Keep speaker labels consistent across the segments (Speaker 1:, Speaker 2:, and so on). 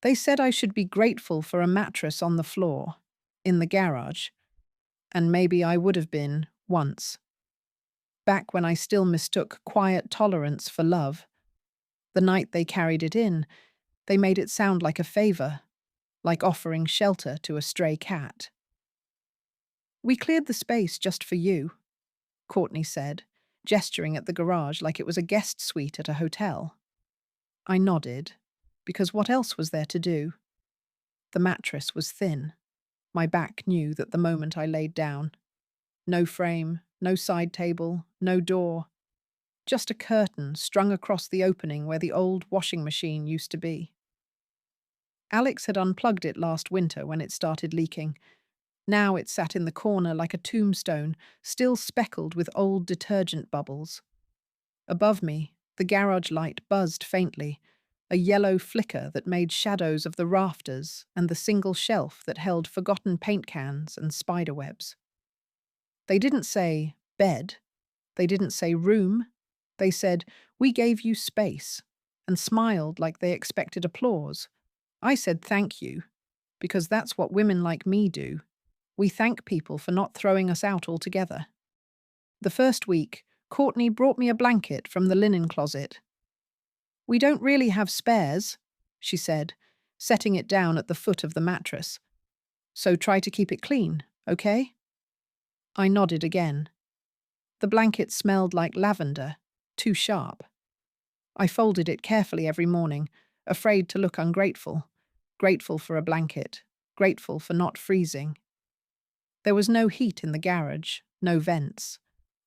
Speaker 1: They said I should be grateful for a mattress on the floor, in the garage, and maybe I would have been, once. Back when I still mistook quiet tolerance for love. The night they carried it in, they made it sound like a favor, like offering shelter to a stray cat. "We cleared the space just for you," Courtney said, gesturing at the garage like it was a guest suite at a hotel. I nodded, because what else was there to do? The mattress was thin. My back knew that the moment I laid down. No frame, no side table, no door. Just a curtain strung across the opening where the old washing machine used to be. Alex had unplugged it last winter when it started leaking. Now it sat in the corner like a tombstone, still speckled with old detergent bubbles. Above me, the garage light buzzed faintly, a yellow flicker that made shadows of the rafters and the single shelf that held forgotten paint cans and spiderwebs. They didn't say bed. They didn't say room. They said, "We gave you space," and smiled like they expected applause. I said thank you, because that's what women like me do. We thank people for not throwing us out altogether. The first week, Courtney brought me a blanket from the linen closet. "We don't really have spares," she said, setting it down at the foot of the mattress. "So try to keep it clean, okay?" I nodded again. The blanket smelled like lavender, too sharp. I folded it carefully every morning, afraid to look ungrateful. Grateful for a blanket, grateful for not freezing. There was no heat in the garage, no vents.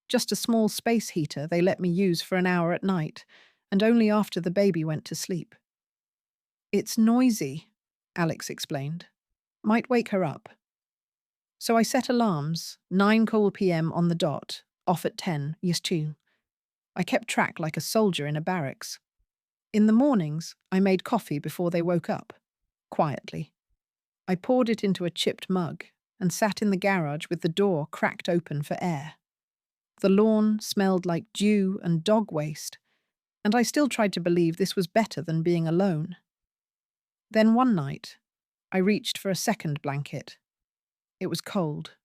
Speaker 1: Just a small space heater they let me use for an hour at night, and only after the baby went to sleep. "It's noisy," Alex explained. "Might wake her up." So I set alarms, 9 p.m. on the dot, off at 10, yes too. I kept track like a soldier in a barracks. In the mornings, I made coffee before they woke up, quietly. I poured it into a chipped mug and sat in the garage with the door cracked open for air. The lawn smelled like dew and dog waste, and I still tried to believe this was better than being alone. Then one night, I reached for a second blanket. It was cold,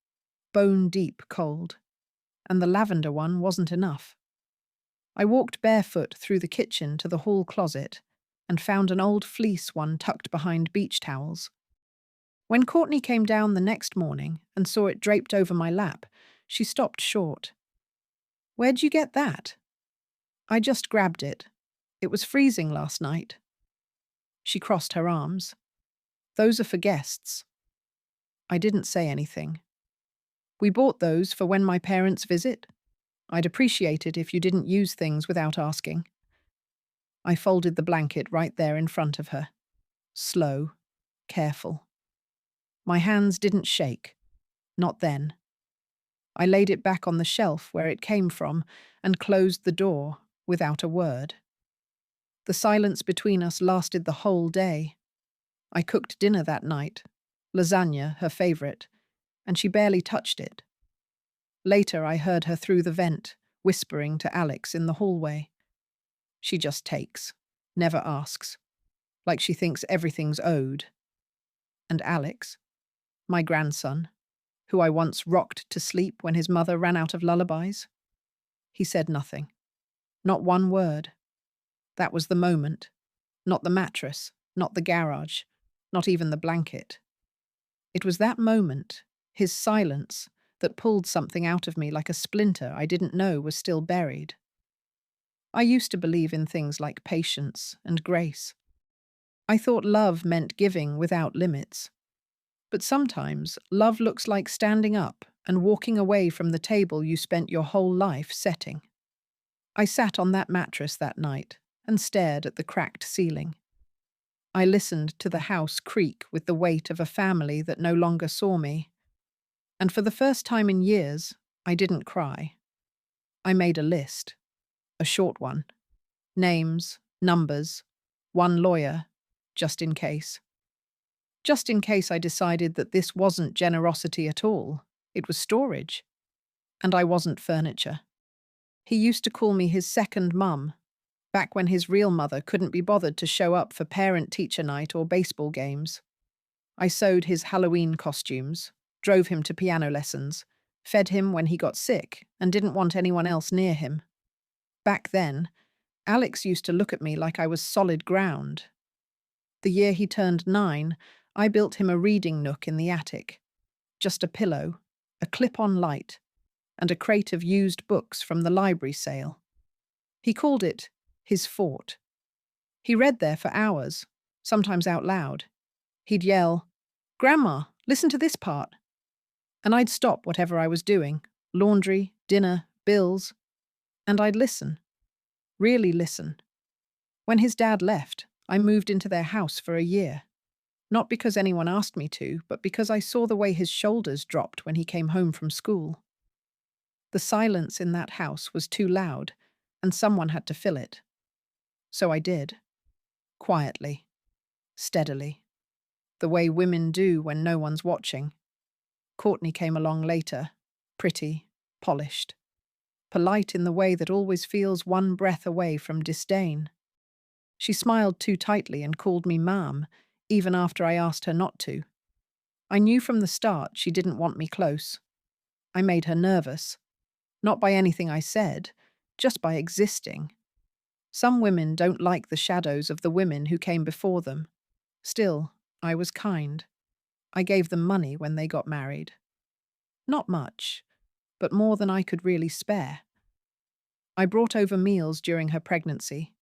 Speaker 1: bone-deep cold, and the lavender one wasn't enough. I walked barefoot through the kitchen to the hall closet and found an old fleece one tucked behind beach towels. When Courtney came down the next morning and saw it draped over my lap, she stopped short. "Where'd you get that?" "I just grabbed it. It was freezing last night." She crossed her arms. "Those are for guests." I didn't say anything. "We bought those for when my parents visit. I'd appreciate it if you didn't use things without asking." I folded the blanket right there in front of her. Slow, careful. My hands didn't shake. Not then. I laid it back on the shelf where it came from and closed the door without a word. The silence between us lasted the whole day. I cooked dinner that night, lasagna, her favorite, and she barely touched it. Later, I heard her through the vent, whispering to Alex in the hallway. She just takes, never asks, like she thinks everything's owed. And Alex, my grandson, who I once rocked to sleep when his mother ran out of lullabies, he said nothing. Not one word. That was the moment. Not the mattress, not the garage, not even the blanket. It was that moment, his silence, that pulled something out of me like a splinter I didn't know was still buried. I used to believe in things like patience and grace. I thought love meant giving without limits. But sometimes love looks like standing up and walking away from the table you spent your whole life setting. I sat on that mattress that night and stared at the cracked ceiling. I listened to the house creak with the weight of a family that no longer saw me. And for the first time in years, I didn't cry. I made a list. A short one. Names, numbers, one lawyer, just in case. Just in case I decided that this wasn't generosity at all. It was storage. And I wasn't furniture. He used to call me his second mum. back when his real mother couldn't be bothered to show up for parent-teacher night or baseball games. I sewed his Halloween costumes, drove him to piano lessons, fed him when he got sick and didn't want anyone else near him. Back then, Alex used to look at me like I was solid ground. The year he turned 9, I built him a reading nook in the attic. Just a pillow, a clip-on light, and a crate of used books from the library sale. He called it his fort. He read there for hours, sometimes out loud. He'd yell, "Grandma, listen to this part." And I'd stop whatever I was doing, laundry, dinner, bills, and I'd listen. Really listen. When his dad left, I moved into their house for a year. Not because anyone asked me to, but because I saw the way his shoulders dropped when he came home from school. The silence in that house was too loud, and someone had to fill it. So I did. Quietly. Steadily. The way women do when no one's watching. Courtney came along later, pretty, polished. Polite in the way that always feels one breath away from disdain. She smiled too tightly and called me Ma'am, even after I asked her not to. I knew from the start she didn't want me close. I made her nervous. Not by anything I said, just by existing. Some women don't like the shadows of the women who came before them. Still, I was kind. I gave them money when they got married. Not much, but more than I could really spare. I brought over meals during her pregnancy.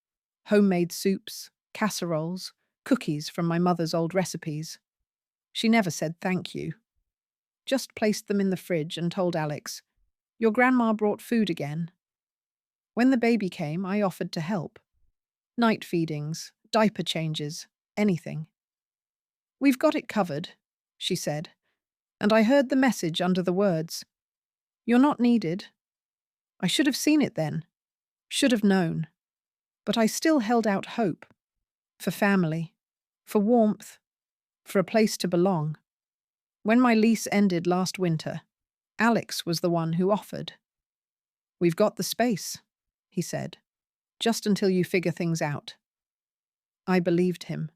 Speaker 1: Homemade soups, casseroles, cookies from my mother's old recipes. She never said thank you. Just placed them in the fridge and told Alex, "Your grandma brought food again." When the baby came, I offered to help. Night feedings, diaper changes, anything. "We've got it covered," she said, and I heard the message under the words. "You're not needed." I should have seen it then. Should have known. But I still held out hope. For family. For warmth. For a place to belong. When my lease ended last winter, Alex was the one who offered. "We've got the space," he said, "just until you figure things out." I believed him.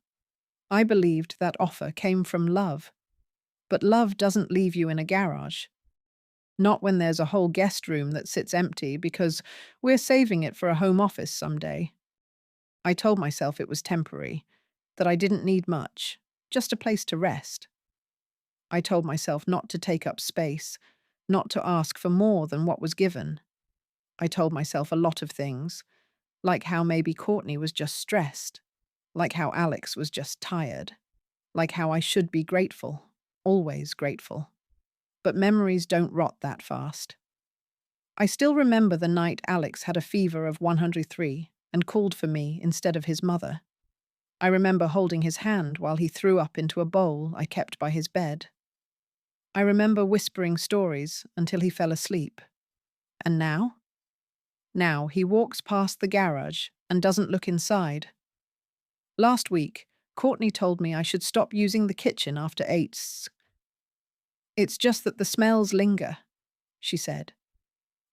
Speaker 1: I believed that offer came from love. But love doesn't leave you in a garage. Not when there's a whole guest room that sits empty because we're saving it for a home office someday. I told myself it was temporary, that I didn't need much, just a place to rest. I told myself not to take up space, not to ask for more than what was given. I told myself a lot of things, like how maybe Courtney was just stressed, like how Alex was just tired, like how I should be grateful, always grateful. But memories don't rot that fast. I still remember the night Alex had a fever of 103 and called for me instead of his mother. I remember holding his hand while he threw up into a bowl I kept by his bed. I remember whispering stories until he fell asleep. And now? Now he walks past the garage and doesn't look inside. Last week, Courtney told me I should stop using the kitchen after 8. "It's just that the smells linger," she said.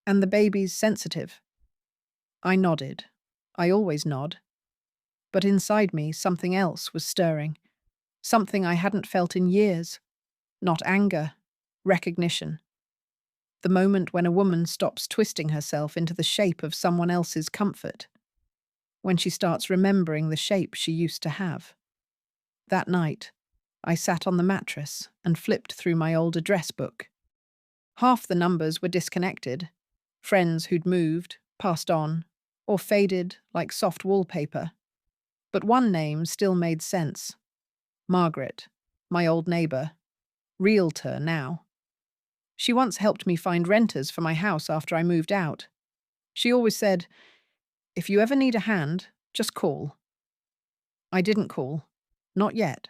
Speaker 1: "And the baby's sensitive." I nodded. I always nod. But inside me, something else was stirring. Something I hadn't felt in years. Not anger, recognition. The moment when a woman stops twisting herself into the shape of someone else's comfort. When she starts remembering the shape she used to have. That night, I sat on the mattress and flipped through my old address book. Half the numbers were disconnected. Friends who'd moved, passed on, or faded like soft wallpaper. But one name still made sense. Margaret, my old neighbour. Realtor now. She once helped me find renters for my house after I moved out. She always said, "If you ever need a hand, just call." I didn't call. Not yet.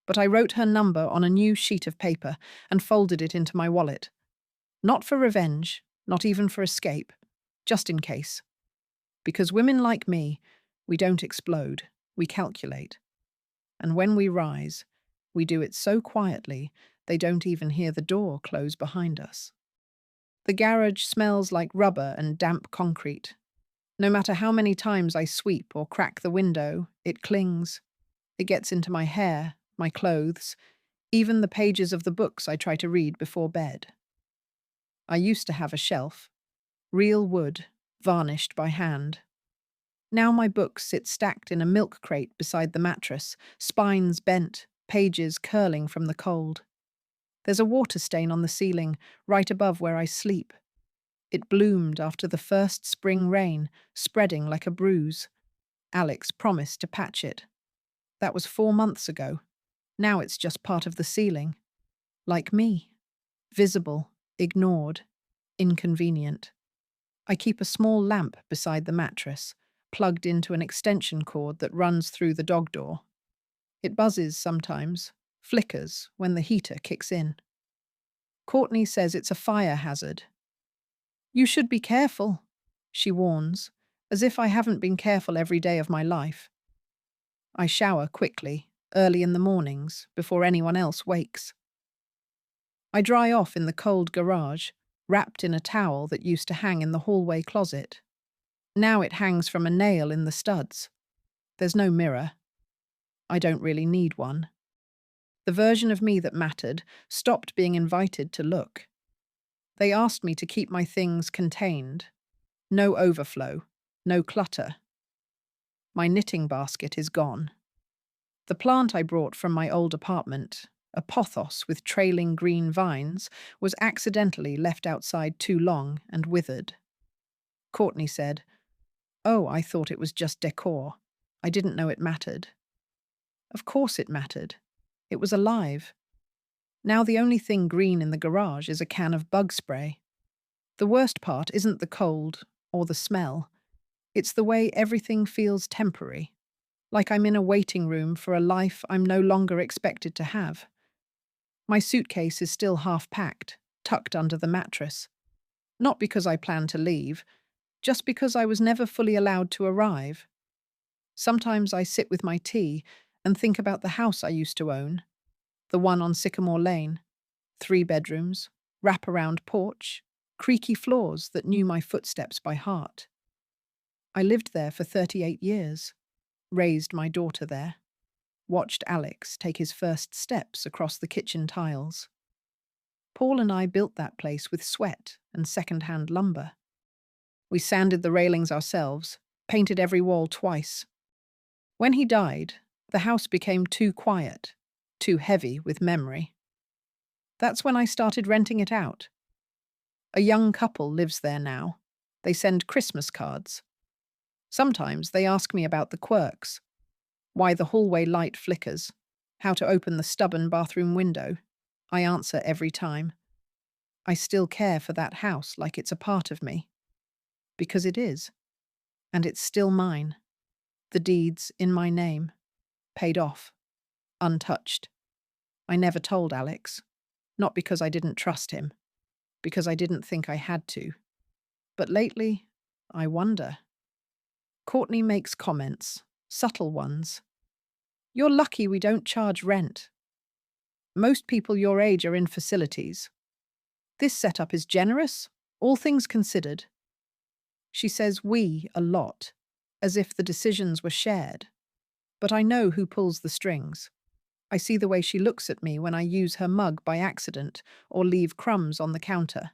Speaker 1: But I wrote her number on a new sheet of paper and folded it into my wallet. Not for revenge, not even for escape, just in case. Because women like me, we don't explode, we calculate. And when we rise, we do it so quietly they don't even hear the door close behind us. The garage smells like rubber and damp concrete. No matter how many times I sweep or crack the window, it clings. It gets into my hair, my clothes, even the pages of the books I try to read before bed. I used to have a shelf, real wood, varnished by hand. Now my books sit stacked in a milk crate beside the mattress, spines bent, pages curling from the cold. There's a water stain on the ceiling, right above where I sleep. It bloomed after the first spring rain, spreading like a bruise. Alex promised to patch it. That was 4 months ago. Now it's just part of the ceiling. Like me. Visible, ignored, inconvenient. I keep a small lamp beside the mattress, plugged into an extension cord that runs through the dog door. It buzzes sometimes, flickers when the heater kicks in. Courtney says it's a fire hazard. You should be careful, she warns, as if I haven't been careful every day of my life. I shower quickly, early in the mornings, before anyone else wakes. I dry off in the cold garage, wrapped in a towel that used to hang in the hallway closet. Now it hangs from a nail in the studs. There's no mirror. I don't really need one. The version of me that mattered stopped being invited to look. They asked me to keep my things contained. No overflow, no clutter. My knitting basket is gone. The plant I brought from my old apartment, a pothos with trailing green vines, was accidentally left outside too long and withered. Courtney said, "Oh, I thought it was just decor. I didn't know it mattered." Of course it mattered. It was alive. Now the only thing green in the garage is a can of bug spray. The worst part isn't the cold or the smell. It's the way everything feels temporary, like I'm in a waiting room for a life I'm no longer expected to have. My suitcase is still half packed, tucked under the mattress. Not because I plan to leave, just because I was never fully allowed to arrive. Sometimes I sit with my tea and think about the house I used to own, the one on Sycamore Lane, 3 bedrooms, wraparound porch, creaky floors that knew my footsteps by heart. I lived there for 38 years, raised my daughter there, watched Alex take his first steps across the kitchen tiles. Paul and I built that place with sweat and second-hand lumber. We sanded the railings ourselves, painted every wall twice. When he died, the house became too quiet, too heavy with memory. That's when I started renting it out. A young couple lives there now. They send Christmas cards. Sometimes they ask me about the quirks, why the hallway light flickers, how to open the stubborn bathroom window. I answer every time. I still care for that house like it's a part of me. Because it is. And it's still mine. The deeds in my name. Paid off. Untouched. I never told Alex. Not because I didn't trust him. Because I didn't think I had to. But lately, I wonder. Courtney makes comments, subtle ones. You're lucky we don't charge rent. Most people your age are in facilities. This setup is generous, all things considered. She says we a lot, as if the decisions were shared. But I know who pulls the strings. I see the way she looks at me when I use her mug by accident or leave crumbs on the counter.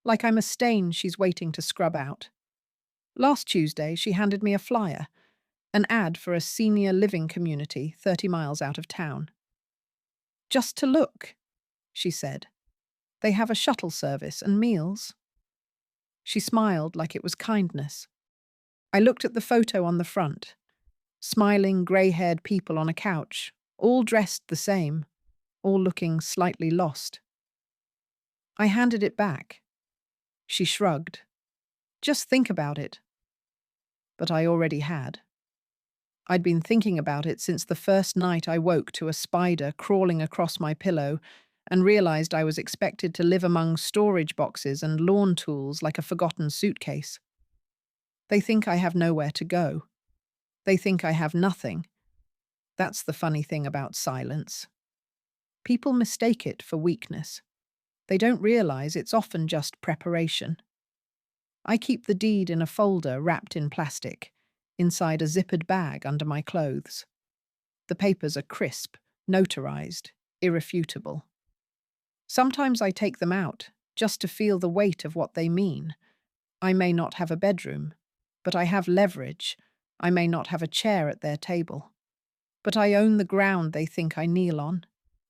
Speaker 1: Like I'm a stain she's waiting to scrub out. Last Tuesday, she handed me a flyer, an ad for a senior living community 30 miles out of town. Just to look, she said. They have a shuttle service and meals. She smiled like it was kindness. I looked at the photo on the front. Smiling, grey-haired people on a couch, all dressed the same, all looking slightly lost. I handed it back. She shrugged. Just think about it. But I already had. I'd been thinking about it since the first night I woke to a spider crawling across my pillow and realized I was expected to live among storage boxes and lawn tools like a forgotten suitcase. They think I have nowhere to go. They think I have nothing. That's the funny thing about silence. People mistake it for weakness. They don't realize it's often just preparation. I keep the deed in a folder wrapped in plastic, inside a zippered bag under my clothes. The papers are crisp, notarized, irrefutable. Sometimes I take them out, just to feel the weight of what they mean. I may not have a bedroom, but I have leverage. I may not have a chair at their table, but I own the ground they think I kneel on.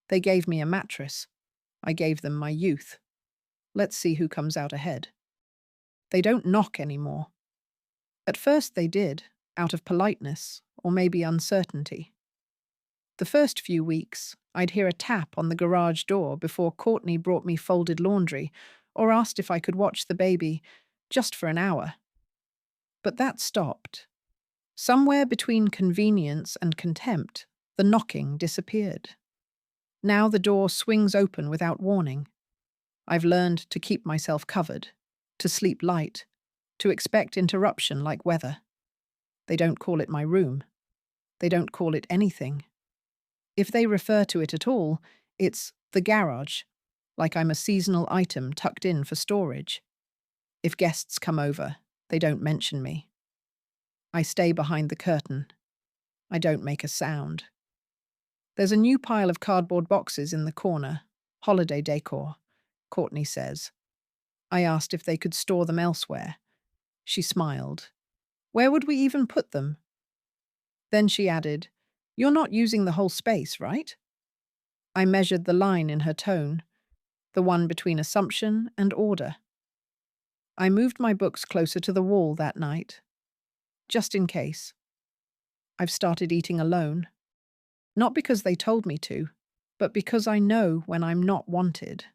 Speaker 1: They gave me a mattress. I gave them my youth. Let's see who comes out ahead. They don't knock anymore. At first they did, out of politeness, or maybe uncertainty. The first few weeks, I'd hear a tap on the garage door before Courtney brought me folded laundry or asked if I could watch the baby just for an hour. But that stopped. Somewhere between convenience and contempt, the knocking disappeared. Now the door swings open without warning. I've learned to keep myself covered, to sleep light, to expect interruption like weather. They don't call it my room. They don't call it anything. If they refer to it at all, it's the garage, like I'm a seasonal item tucked in for storage. If guests come over, they don't mention me. I stay behind the curtain. I don't make a sound. There's a new pile of cardboard boxes in the corner, holiday decor, Courtney says. I asked if they could store them elsewhere. She smiled. Where would we even put them? Then she added, You're not using the whole space, right? I measured the line in her tone, the one between assumption and order. I moved my books closer to the wall that night, just in case. I've started eating alone. Not because they told me to, but because I know when I'm not wanted.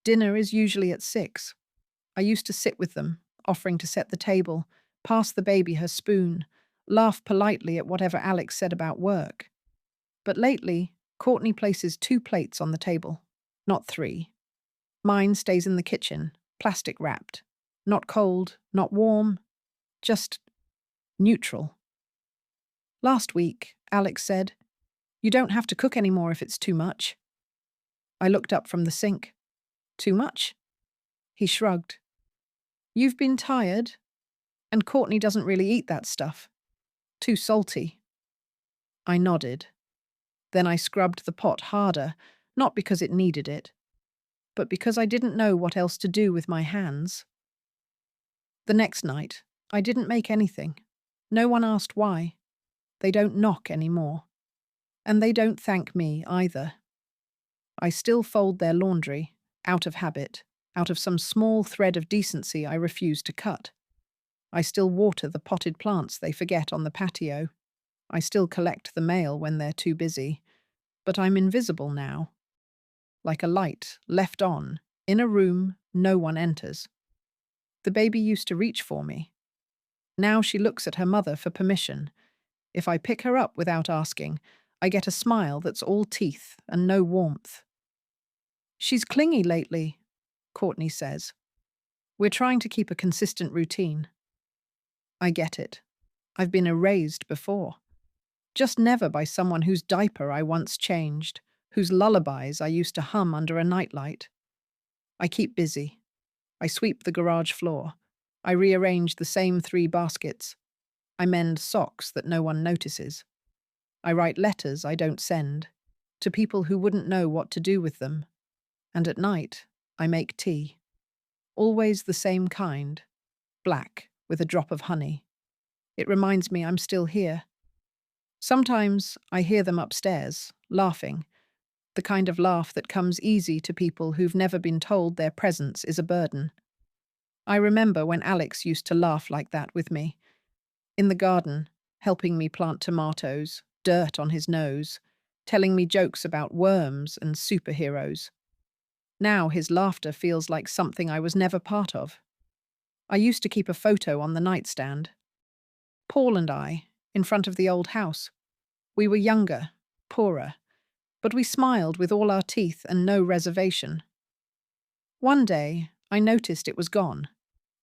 Speaker 1: Dinner is usually at 6. I used to sit with them, offering to set the table, pass the baby her spoon, laugh politely at whatever Alex said about work. But lately, Courtney places 2 plates on the table, not 3. Mine stays in the kitchen, plastic wrapped. Not cold, not warm, just neutral. Last week, Alex said, You don't have to cook anymore if it's too much. I looked up from the sink. Too much? He shrugged. You've been tired, and Courtney doesn't really eat that stuff. Too salty. I nodded. Then I scrubbed the pot harder, not because it needed it, but because I didn't know what else to do with my hands. The next night, I didn't make anything. No one asked why. They don't knock anymore. And they don't thank me either. I still fold their laundry, out of habit, out of some small thread of decency I refuse to cut. I still water the potted plants they forget on the patio. I still collect the mail when they're too busy. But I'm invisible now. Like a light left on, in a room no one enters. The baby used to reach for me. Now she looks at her mother for permission. If I pick her up without asking, I get a smile that's all teeth and no warmth. She's clingy lately, Courtney says. We're trying to keep a consistent routine. I get it. I've been erased before. Just never by someone whose diaper I once changed, whose lullabies I used to hum under a nightlight. I keep busy. I sweep the garage floor. I rearrange the same 3 baskets. I mend socks that no one notices. I write letters I don't send, to people who wouldn't know what to do with them. And at night, I make tea. Always the same kind, black with a drop of honey. It reminds me I'm still here. Sometimes I hear them upstairs, laughing, the kind of laugh that comes easy to people who've never been told their presence is a burden. I remember when Alex used to laugh like that with me. In the garden, helping me plant tomatoes, dirt on his nose, telling me jokes about worms and superheroes. Now his laughter feels like something I was never part of. I used to keep a photo on the nightstand. Paul and I, in front of the old house. We were younger, poorer, but we smiled with all our teeth and no reservation. One day, I noticed it was gone.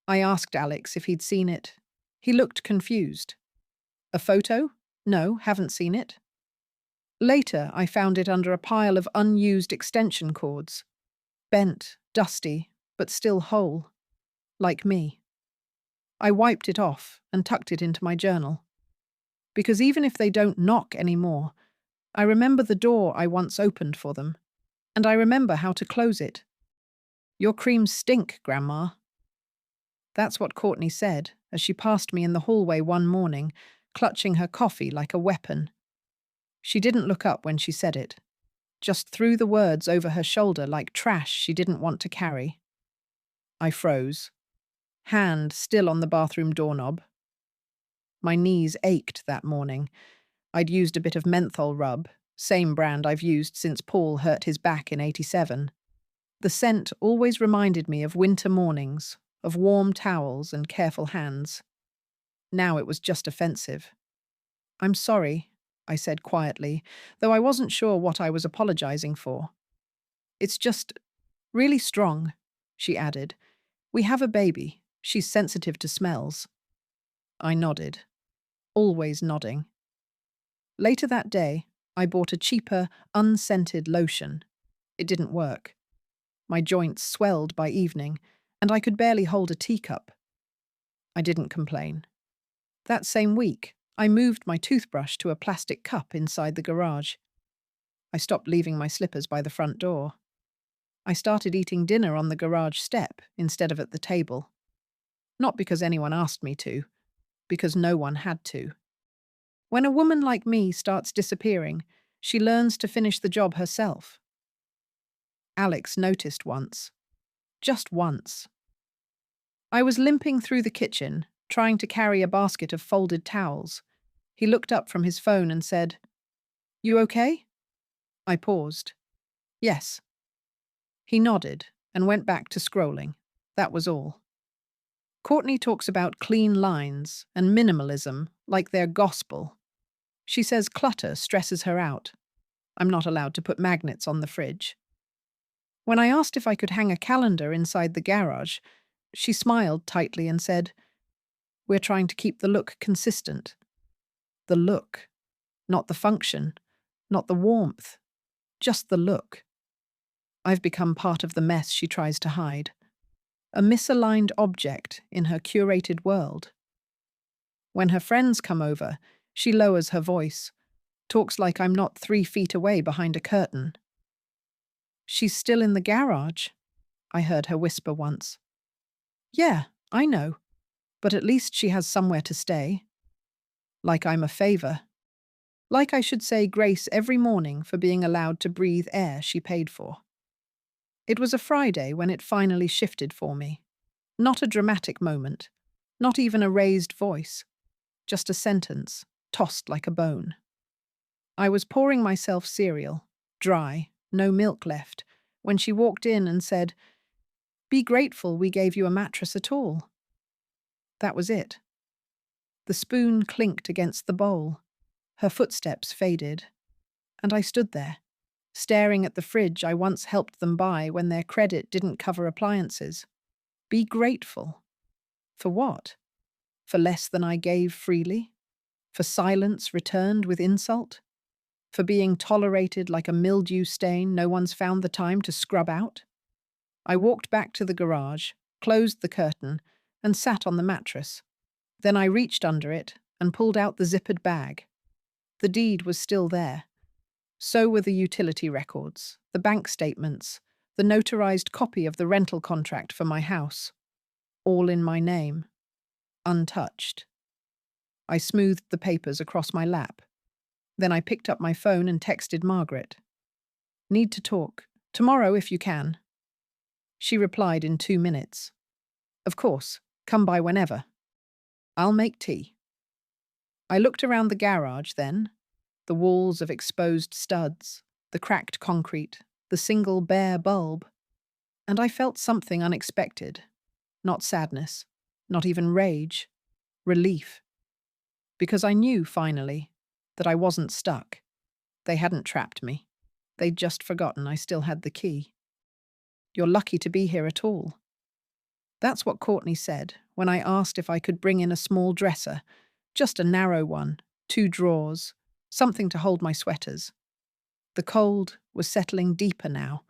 Speaker 1: I asked Alex if he'd seen it. He looked confused. A photo? No, haven't seen it. Later, I found it under a pile of unused extension cords. Bent, dusty, but still whole. Like me. I wiped it off and tucked it into my journal. Because even if they don't knock anymore, I remember the door I once opened for them, and I remember how to close it. "Your creams stink, Grandma." That's what Courtney said as she passed me in the hallway one morning, clutching her coffee like a weapon. She didn't look up when she said it, just threw the words over her shoulder like trash she didn't want to carry. I froze, hand still on the bathroom doorknob. My knees ached that morning. I'd used a bit of menthol rub, same brand I've used since Paul hurt his back in '87. The scent always reminded me of winter mornings, of warm towels and careful hands. Now it was just offensive. "I'm sorry," I said quietly, though I wasn't sure what I was apologizing for. "It's just really strong," she added. "We have a baby. She's sensitive to smells." I nodded, always nodding. Later that day, I bought a cheaper, unscented lotion. It didn't work. My joints swelled by evening, and I could barely hold a teacup. I didn't complain. That same week, I moved my toothbrush to a plastic cup inside the garage. I stopped leaving my slippers by the front door. I started eating dinner on the garage step instead of at the table. Not because anyone asked me to, because no one had to. When a woman like me starts disappearing, she learns to finish the job herself. Alex noticed once. Just once. I was limping through the kitchen, trying to carry a basket of folded towels. He looked up from his phone and said, "You okay?" I paused. "Yes." He nodded and went back to scrolling. That was all. Courtney talks about clean lines and minimalism like they're gospel. She says clutter stresses her out. I'm not allowed to put magnets on the fridge. When I asked if I could hang a calendar inside the garage, she smiled tightly and said, "We're trying to keep the look consistent." The look, not the function, not the warmth, just the look. I've become part of the mess she tries to hide. A misaligned object in her curated world. When her friends come over, she lowers her voice, talks like I'm not 3 feet away behind a curtain. "She's still in the garage," I heard her whisper once. "Yeah, I know, but at least she has somewhere to stay." Like I'm a favor. Like I should say grace every morning for being allowed to breathe air she paid for. It was a Friday when it finally shifted for me. Not a dramatic moment, not even a raised voice, just a sentence, tossed like a bone. I was pouring myself cereal, dry, no milk left, when she walked in and said, "Be grateful we gave you a mattress at all." That was it. The spoon clinked against the bowl. Her footsteps faded. And I stood there, staring at the fridge I once helped them buy when their credit didn't cover appliances. Be grateful. For what? For less than I gave freely? For silence returned with insult? For being tolerated like a mildew stain no one's found the time to scrub out? I walked back to the garage, closed the curtain, and sat on the mattress. Then I reached under it and pulled out the zippered bag. The deed was still there. So were the utility records, the bank statements, the notarized copy of the rental contract for my house. All in my name. Untouched. I smoothed the papers across my lap. Then I picked up my phone and texted Margaret. "Need to talk. Tomorrow if you can." She replied in 2 minutes. "Of course. Come by whenever. I'll make tea." I looked around the garage then. The walls of exposed studs, the cracked concrete, the single bare bulb. And I felt something unexpected. Not sadness, not even rage. Relief. Because I knew, finally, that I wasn't stuck. They hadn't trapped me. They'd just forgotten I still had the key. "You're lucky to be here at all." That's what Courtney said when I asked if I could bring in a small dresser, just a narrow one, 2 drawers, something to hold my sweaters. The cold was settling deeper now.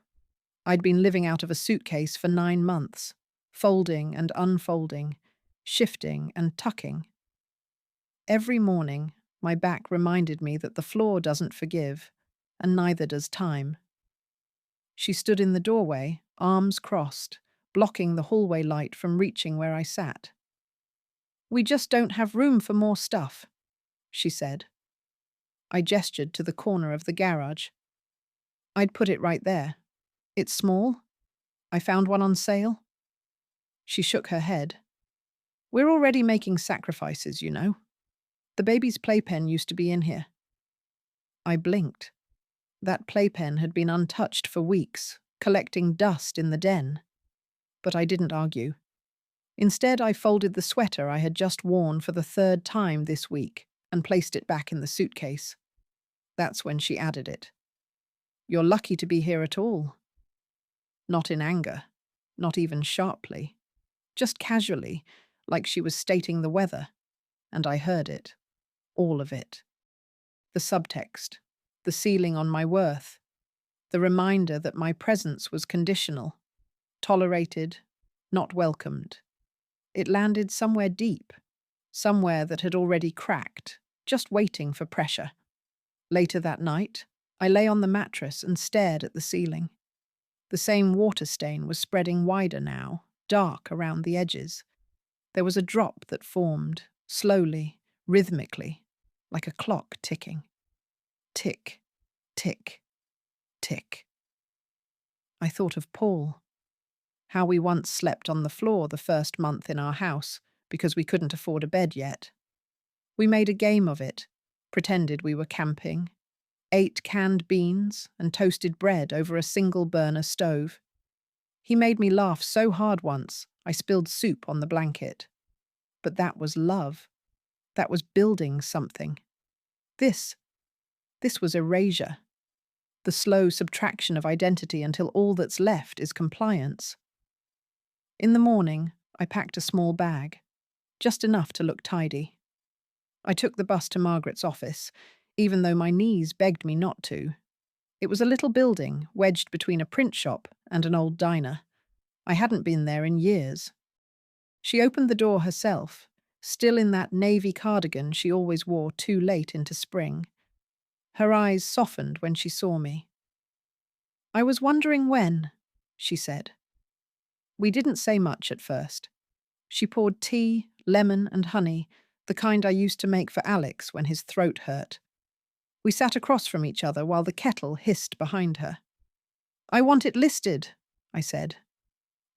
Speaker 1: I'd been living out of a suitcase for 9 months, folding and unfolding, shifting and tucking. Every morning, my back reminded me that the floor doesn't forgive, and neither does time. She stood in the doorway, arms crossed, blocking the hallway light from reaching where I sat. "We just don't have room for more stuff," she said. I gestured to the corner of the garage. "I'd put it right there. It's small. I found one on sale." She shook her head. "We're already making sacrifices, you know. The baby's playpen used to be in here." I blinked. That playpen had been untouched for weeks, collecting dust in the den. But I didn't argue. Instead, I folded the sweater I had just worn for the third time this week and placed it back in the suitcase. That's when she added it. "You're lucky to be here at all." Not in anger, not even sharply, just casually, like she was stating the weather. And I heard it. All of it. The subtext, the ceiling on my worth, the reminder that my presence was conditional, tolerated, not welcomed. It landed somewhere deep, somewhere that had already cracked, just waiting for pressure. Later that night, I lay on the mattress and stared at the ceiling. The same water stain was spreading wider now, dark around the edges. There was a drop that formed, slowly, rhythmically, like a clock ticking. Tick, tick, tick. I thought of Paul. How we once slept on the floor the first month in our house because we couldn't afford a bed yet. We made a game of it, pretended we were camping, ate canned beans and toasted bread over a single burner stove. He made me laugh so hard once, I spilled soup on the blanket. But that was love. That was building something. This was erasure. The slow subtraction of identity until all that's left is compliance. In the morning, I packed a small bag, just enough to look tidy. I took the bus to Margaret's office, even though my knees begged me not to. It was a little building wedged between a print shop and an old diner. I hadn't been there in years. She opened the door herself, still in that navy cardigan she always wore too late into spring. Her eyes softened when she saw me. "I was wondering when," she said. We didn't say much at first. She poured tea, lemon and honey, the kind I used to make for Alex when his throat hurt. We sat across from each other while the kettle hissed behind her. "I want it listed," I said.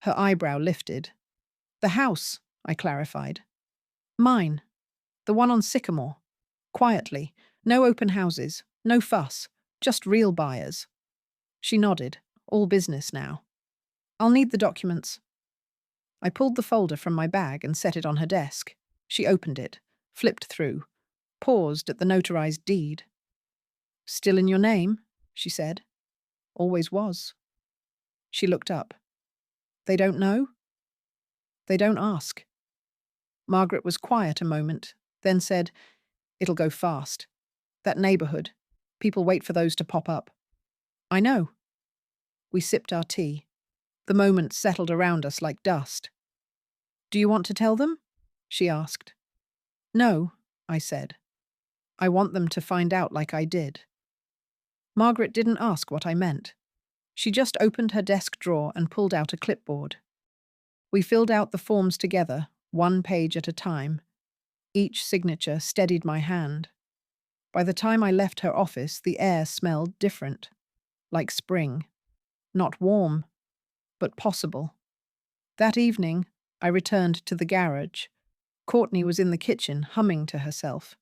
Speaker 1: Her eyebrow lifted. "The house," I clarified. "Mine. The one on Sycamore. Quietly. No open houses. No fuss. Just real buyers." She nodded. All business now. "I'll need the documents." I pulled the folder from my bag and set it on her desk. She opened it, flipped through, paused at the notarized deed. "Still in your name?" she said. "Always was." She looked up. "They don't know?" "They don't ask." Margaret was quiet a moment, then said, "It'll go fast. That neighborhood. People wait for those to pop up." "I know." We sipped our tea. The moment settled around us like dust. "Do you want to tell them?" she asked. "No," I said. "I want them to find out like I did." Margaret didn't ask what I meant. She just opened her desk drawer and pulled out a clipboard. We filled out the forms together, one page at a time. Each signature steadied my hand. By the time I left her office, the air smelled different. Like spring. Not warm, but possible. That evening, I returned to the garage. Courtney was in the kitchen, humming to herself.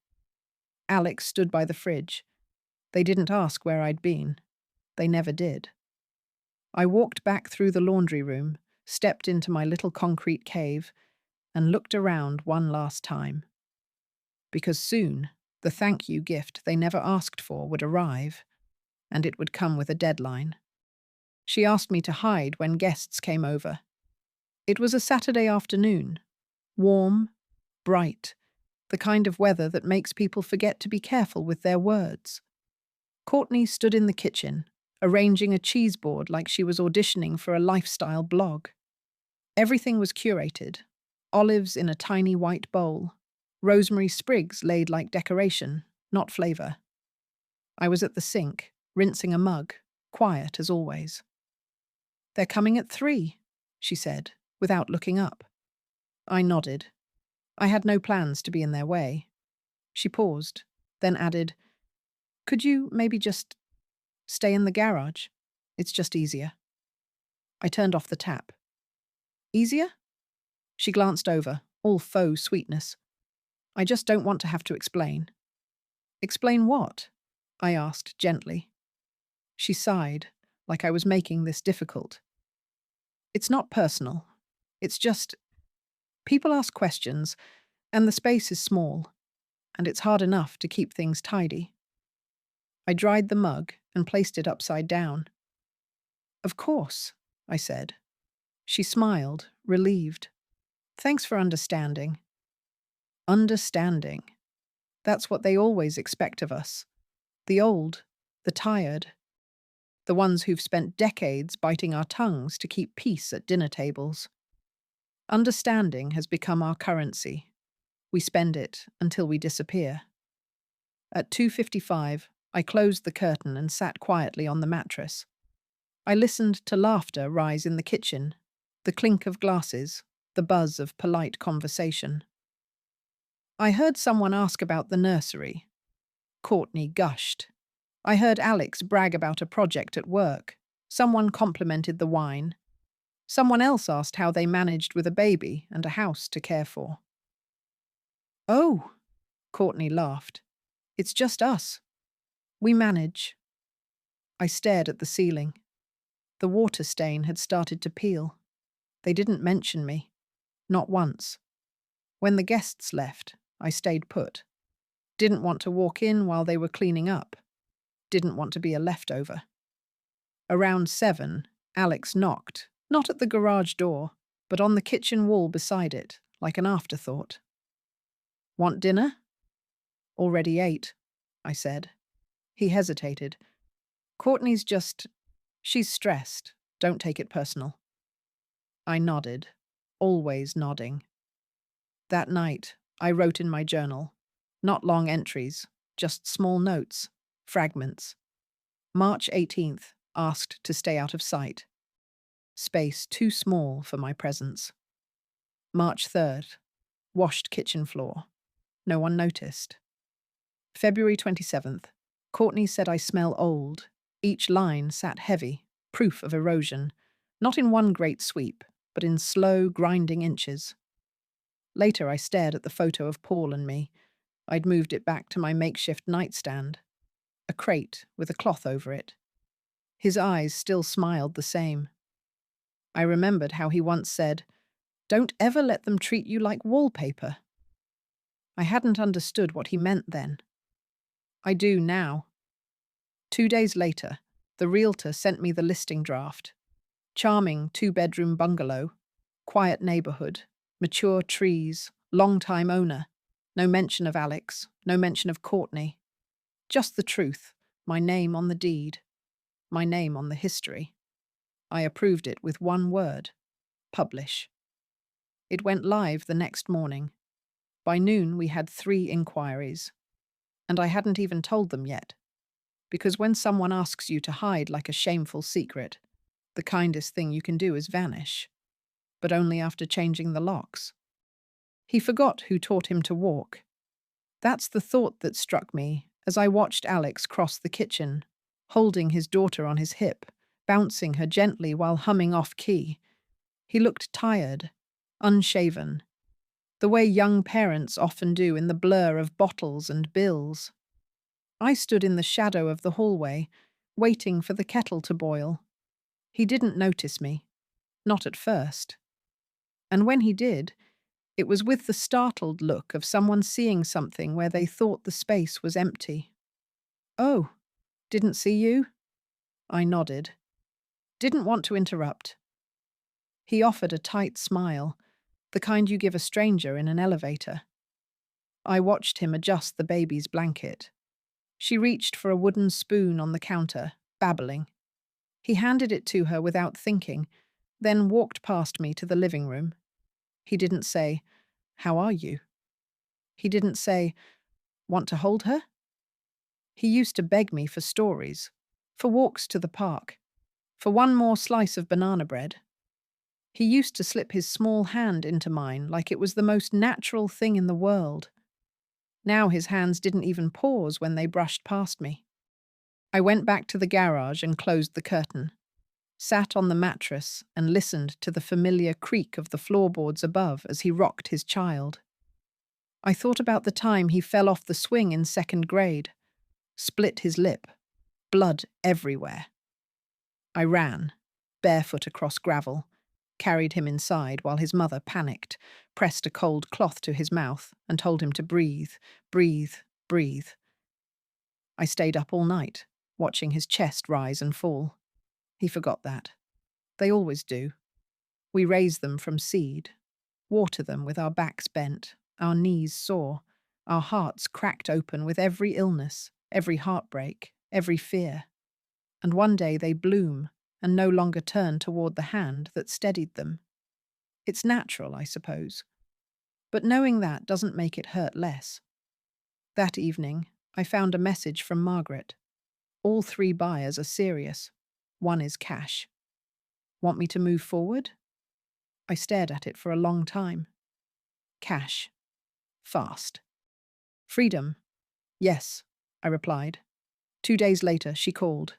Speaker 1: Alex stood by the fridge. They didn't ask where I'd been. They never did. I walked back through the laundry room, stepped into my little concrete cave, and looked around one last time. Because soon, the thank you gift they never asked for would arrive, and it would come with a deadline. She asked me to hide when guests came over. It was a Saturday afternoon, warm, bright, the kind of weather that makes people forget to be careful with their words. Courtney stood in the kitchen, arranging a cheese board like she was auditioning for a lifestyle blog. Everything was curated, olives in a tiny white bowl, rosemary sprigs laid like decoration, not flavor. I was at the sink, rinsing a mug, quiet as always. "They're coming at 3, she said, without looking up. I nodded. I had no plans to be in their way. She paused, then added, "Could you maybe just stay in the garage? It's just easier." I turned off the tap. "Easier?" She glanced over, all faux sweetness. "I just don't want to have to explain." "Explain what?" I asked gently. She sighed, like I was making this difficult. "It's not personal. It's just, people ask questions, and the space is small, and it's hard enough to keep things tidy." I dried the mug and placed it upside down. "Of course," I said. She smiled, relieved. "Thanks for understanding." Understanding. That's what they always expect of us. The old, the tired, the ones who've spent decades biting our tongues to keep peace at dinner tables. Understanding has become our currency. We spend it until we disappear. At 2:55, I closed the curtain and sat quietly on the mattress. I listened to laughter rise in the kitchen, the clink of glasses, the buzz of polite conversation. I heard someone ask about the nursery. Courtney gushed. I heard Alex brag about a project at work. Someone complimented the wine. Someone else asked how they managed with a baby and a house to care for. "Oh," Courtney laughed. "It's just us. We manage." I stared at the ceiling. The water stain had started to peel. They didn't mention me. Not once. When the guests left, I stayed put. Didn't want to walk in while they were cleaning up. Didn't want to be a leftover. Around 7, Alex knocked, not at the garage door, but on the kitchen wall beside it, like an afterthought. "Want dinner?" "Already ate," I said. He hesitated. She's stressed. Don't take it personal." I nodded, always nodding. That night, I wrote in my journal. Not long entries, just small notes, fragments. March 18th, asked to stay out of sight. Space too small for my presence. March 3rd, washed kitchen floor. No one noticed. February 27th, Courtney said I smell old. Each line sat heavy, proof of erosion, not in one great sweep, but in slow, grinding inches. Later I stared at the photo of Paul and me. I'd moved it back to my makeshift nightstand. A crate with a cloth over it. His eyes still smiled the same. I remembered how he once said, "Don't ever let them treat you like wallpaper." I hadn't understood what he meant then. I do now. 2 days later, the realtor sent me the listing draft. Charming 2-bedroom bungalow, quiet neighborhood, mature trees, long-time owner. No mention of Alex, no mention of Courtney. Just the truth, my name on the deed, my name on the history. I approved it with one word: publish. It went live the next morning. By noon we had 3 inquiries. And I hadn't even told them yet. Because when someone asks you to hide like a shameful secret, the kindest thing you can do is vanish. But only after changing the locks. He forgot who taught him to walk. That's the thought that struck me as I watched Alex cross the kitchen, holding his daughter on his hip, bouncing her gently while humming off-key. He looked tired, unshaven, the way young parents often do in the blur of bottles and bills. I stood in the shadow of the hallway, waiting for the kettle to boil. He didn't notice me, not at first. And when he did, it was with the startled look of someone seeing something where they thought the space was empty. "Oh, didn't see you?" I nodded. Didn't want to interrupt. He offered a tight smile, the kind you give a stranger in an elevator. I watched him adjust the baby's blanket. She reached for a wooden spoon on the counter, babbling. He handed it to her without thinking, then walked past me to the living room. He didn't say, "How are you?" He didn't say, "Want to hold her?" He used to beg me for stories, for walks to the park, for one more slice of banana bread. He used to slip his small hand into mine like it was the most natural thing in the world. Now his hands didn't even pause when they brushed past me. I went back to the garage and closed the curtain, sat on the mattress and listened to the familiar creak of the floorboards above as he rocked his child. I thought about the time he fell off the swing in second grade, split his lip, blood everywhere. I ran, barefoot across gravel, carried him inside while his mother panicked, pressed a cold cloth to his mouth and told him to breathe, breathe, breathe. I stayed up all night, watching his chest rise and fall. He forgot that. They always do. We raise them from seed, water them with our backs bent, our knees sore, our hearts cracked open with every illness, every heartbreak, every fear. And one day they bloom and no longer turn toward the hand that steadied them. It's natural, I suppose. But knowing that doesn't make it hurt less. That evening, I found a message from Margaret. All 3 buyers are serious. One is cash. Want me to move forward? I stared at it for a long time. Cash. Fast. Freedom. Yes, I replied. 2 days later, she called.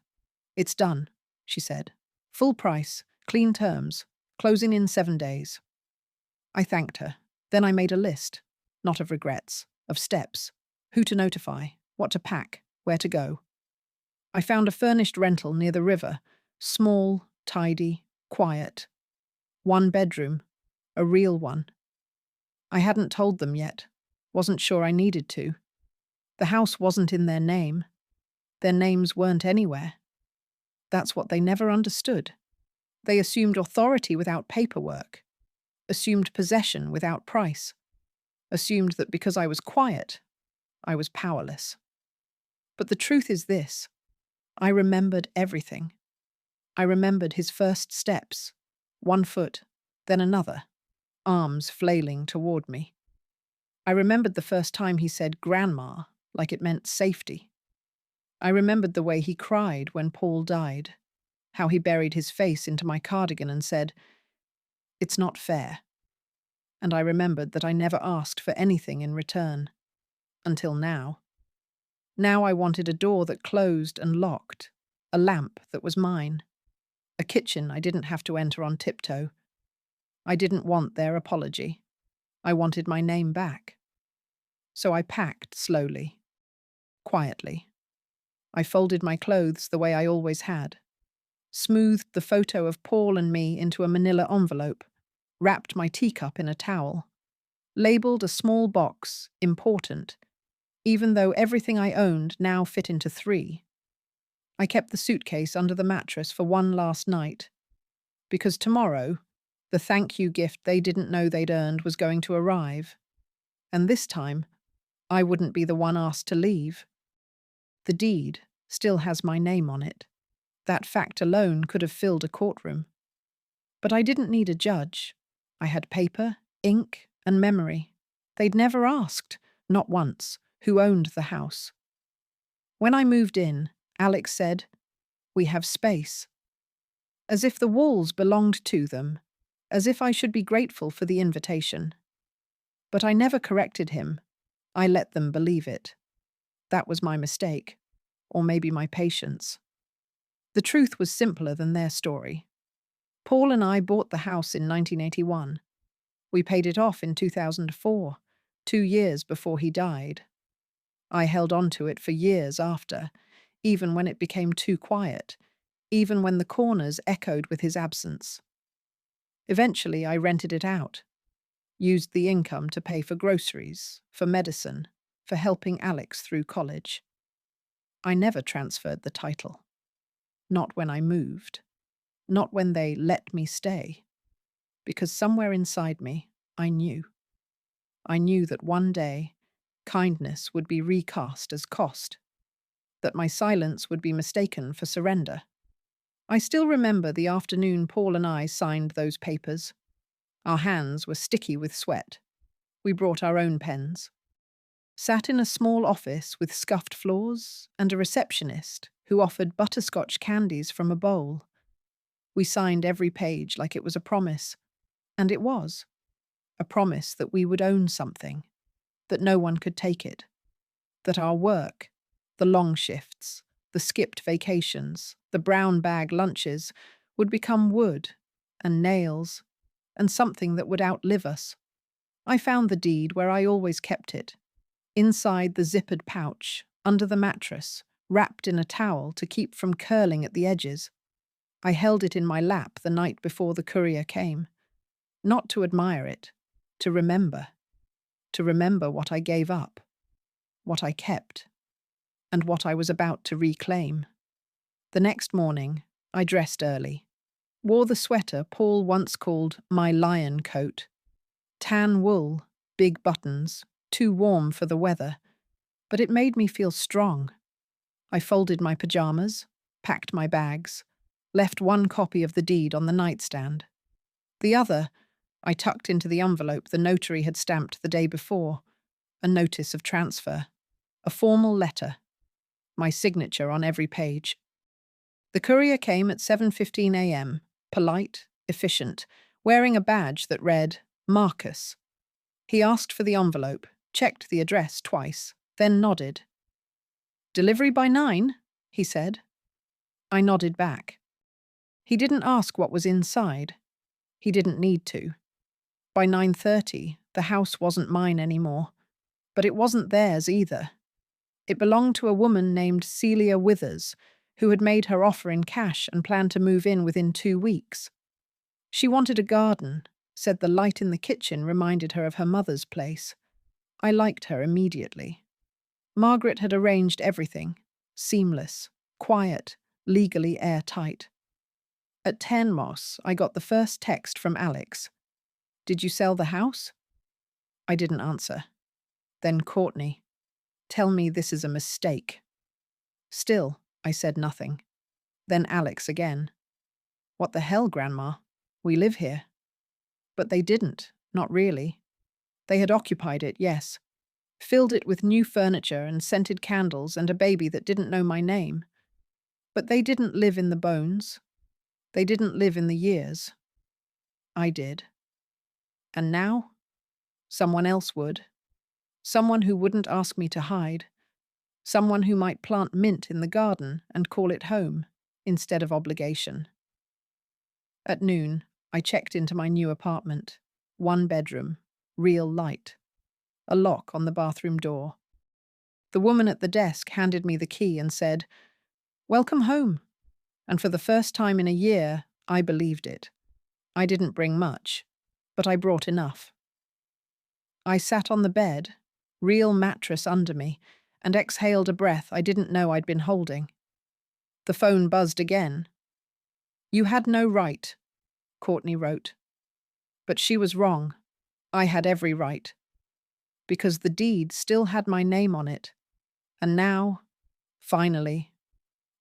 Speaker 1: It's done, she said. Full price, clean terms, closing in 7 days. I thanked her. Then I made a list, not of regrets, of steps, who to notify, what to pack, where to go. I found a furnished rental near the river, small, tidy, quiet. 1 bedroom, a real one. I hadn't told them yet, wasn't sure I needed to. The house wasn't in their name. Their names weren't anywhere. That's what they never understood. They assumed authority without paperwork, assumed possession without price, assumed that because I was quiet, I was powerless. But the truth is this: I remembered everything. I remembered his first steps, 1 foot, then another, arms flailing toward me. I remembered the first time he said "grandma" like it meant safety. I remembered the way he cried when Paul died, how he buried his face into my cardigan and said, "It's not fair." And I remembered that I never asked for anything in return. Until now. Now I wanted a door that closed and locked, a lamp that was mine, a kitchen I didn't have to enter on tiptoe. I didn't want their apology. I wanted my name back. So I packed slowly, quietly. I folded my clothes the way I always had, smoothed the photo of Paul and me into a manila envelope, wrapped my teacup in a towel, labeled a small box, important, even though everything I owned now fit into 3. I kept the suitcase under the mattress for one last night, because tomorrow, the thank you gift they didn't know they'd earned was going to arrive. And this time, I wouldn't be the one asked to leave. The deed still has my name on it. That fact alone could have filled a courtroom. But I didn't need a judge. I had paper, ink, and memory. They'd never asked, not once, who owned the house. When I moved in, Alex said, "We have space." As if the walls belonged to them, as if I should be grateful for the invitation. But I never corrected him. I let them believe it. That was my mistake, or maybe my patience. The truth was simpler than their story. Paul and I bought the house in 1981. We paid it off in 2004, 2 years before he died. I held on to it for years after, even when it became too quiet, even when the corners echoed with his absence. Eventually, I rented it out, used the income to pay for groceries, for medicine, for helping Alex through college. I never transferred the title. Not when I moved. Not when they let me stay. Because somewhere inside me, I knew. I knew that one day, kindness would be recast as cost, that my silence would be mistaken for surrender. I still remember the afternoon Paul and I signed those papers. Our hands were sticky with sweat. We brought our own pens. Sat in a small office with scuffed floors and a receptionist who offered butterscotch candies from a bowl. We signed every page like it was a promise. And it was. A promise that we would own something, that no one could take it, that our work, the long shifts, the skipped vacations, the brown bag lunches, would become wood and nails and something that would outlive us. I found the deed where I always kept it, inside the zippered pouch, under the mattress, wrapped in a towel to keep from curling at the edges. I held it in my lap the night before the courier came, not to admire it, to remember what I gave up, what I kept, and what I was about to reclaim. The next morning, I dressed early, wore the sweater Paul once called my lion coat, tan wool, big buttons, too warm for the weather, but it made me feel strong. I folded my pajamas, packed my bags, left one copy of the deed on the nightstand. The other, I tucked into the envelope the notary had stamped the day before, a notice of transfer, a formal letter, my signature on every page. The courier came at 7:15 a.m., polite, efficient, wearing a badge that read, Marcus. He asked for the envelope, checked the address twice, then nodded. "Delivery by 9?" he said. I nodded back. He didn't ask what was inside. He didn't need to. By 9:30, the house wasn't mine anymore, but it wasn't theirs either. It belonged to a woman named Celia Withers, who had made her offer in cash and planned to move in within 2 weeks. She wanted a garden, said the light in the kitchen reminded her of her mother's place. I liked her immediately. Margaret had arranged everything, seamless, quiet, legally airtight. At 10 Moss, I got the first text from Alex. "Did you sell the house?" I didn't answer. Then Courtney. "Tell me this is a mistake." Still, I said nothing. Then Alex again. "What the hell, Grandma? We live here." But they didn't, not really. They had occupied it, yes. Filled it with new furniture and scented candles and a baby that didn't know my name. But they didn't live in the bones. They didn't live in the years. I did. And now? Someone else would. Someone who wouldn't ask me to hide. Someone who might plant mint in the garden and call it home, instead of obligation. At noon, I checked into my new apartment. 1 bedroom, real light. A lock on the bathroom door. The woman at the desk handed me the key and said, "Welcome home." And for the first time in a year, I believed it. I didn't bring much, but I brought enough. I sat on the bed, real mattress under me, and exhaled a breath I didn't know I'd been holding. The phone buzzed again. "You had no right," Courtney wrote. But she was wrong. I had every right. Because the deed still had my name on it. And now, finally,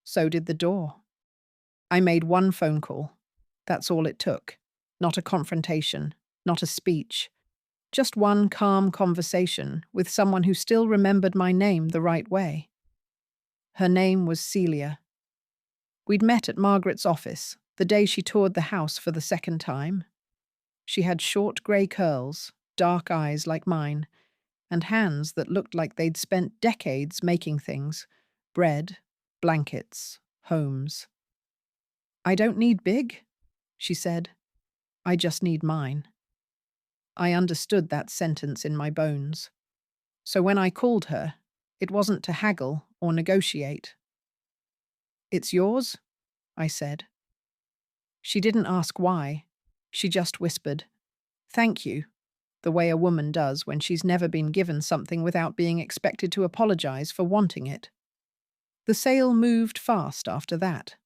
Speaker 1: so did the door. I made one phone call. That's all it took. Not a confrontation, not a speech. Just one calm conversation with someone who still remembered my name the right way. Her name was Celia. We'd met at Margaret's office the day she toured the house for the second time. She had short grey curls, dark eyes like mine, and hands that looked like they'd spent decades making things: bread, blankets, homes. "I don't need big," she said. "I just need mine." I understood that sentence in my bones. So when I called her, it wasn't to haggle or negotiate. "It's yours?" I said. She didn't ask why. She just whispered, "Thank you," the way a woman does when she's never been given something without being expected to apologize for wanting it. The sale moved fast after that.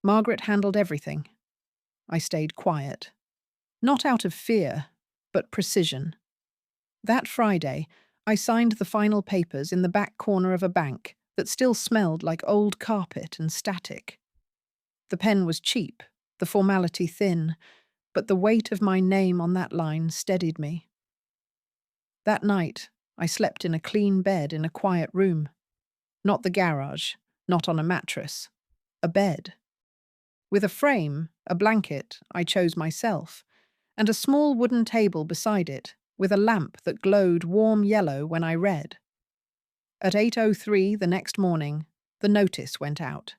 Speaker 1: Margaret handled everything. I stayed quiet. Not out of fear, but precision. That Friday, I signed the final papers in the back corner of a bank that still smelled like old carpet and static. The pen was cheap, the formality thin, but the weight of my name on that line steadied me. That night, I slept in a clean bed in a quiet room. Not the garage, not on a mattress. A bed. With a frame, a blanket I chose myself, and a small wooden table beside it, with a lamp that glowed warm yellow when I read. At 8:03 the next morning, the notice went out.